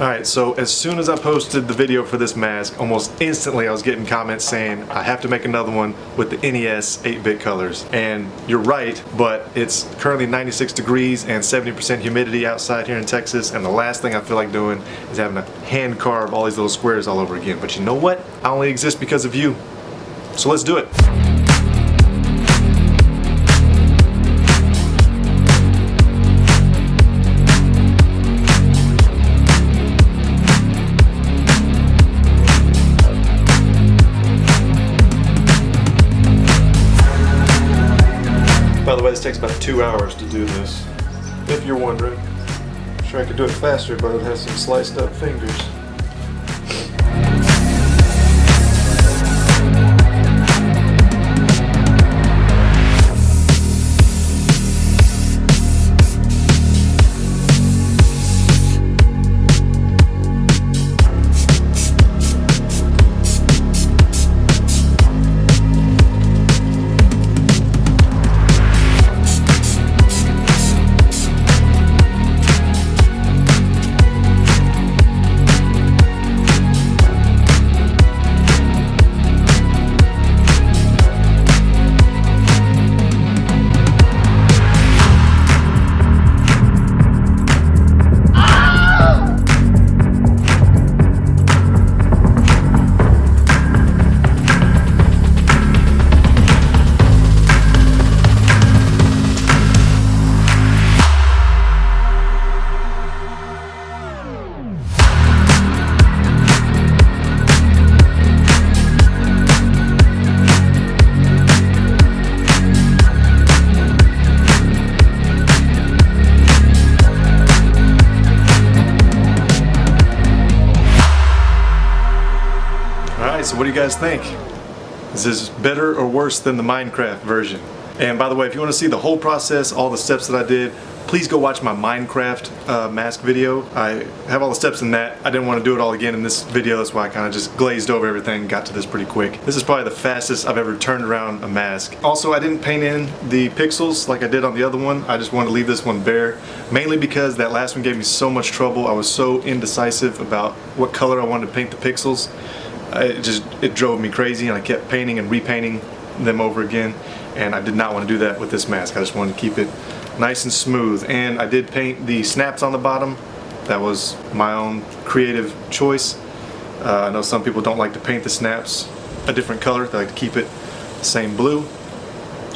Alright, so as soon as I posted the video for this mask, almost instantly I was getting comments saying I have to make another one with the NES 8-bit colors. And you're right, but it's currently 96 degrees and 70% humidity outside here in Texas, and the last thing I feel like doing is having to hand carve all these little squares all over again. But you know what? I only exist because of you. So let's do it. By the way, this takes about 2 hours to do this. If you're wondering. I'm sure I could do it faster, but it has some sliced up fingers. So what do you guys think? Is this better or worse than the Minecraft version? And by the way, if you want to see the whole process, all the steps that I did, please go watch my Minecraft mask video. I have all the steps in that. I didn't want to do it all again in this video, that's why I kind of just glazed over everything and got to this pretty quick. This is probably the fastest I've ever turned around a mask. Also, I didn't paint in the pixels like I did on the other one. I just wanted to leave this one bare, mainly because that last one gave me so much trouble. I was so indecisive about what color I wanted to paint the pixels. It drove me crazy, and I kept painting and repainting them over again, and I did not want to do that with this mask. I just wanted to keep it nice and smooth. And I did paint the snaps on the bottom. That was my own creative choice. I know some people don't like to paint the snaps a different color. They like to keep it the same blue.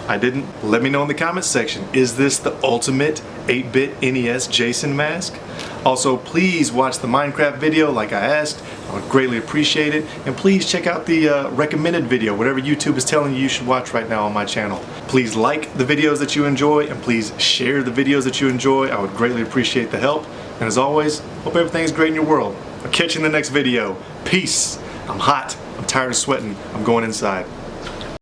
I didn't. Let me know in the comments section, is this the ultimate 8-bit NES Jason mask? Also, please watch the Minecraft video like I asked. I would greatly appreciate it. And please check out the recommended video, whatever YouTube is telling you should watch right now on my channel. Please like the videos that you enjoy, and please share the videos that you enjoy. I would greatly appreciate the help. And as always, hope everything is great in your world. I'll catch you in the next video. Peace. I'm hot. I'm tired of sweating. I'm going inside.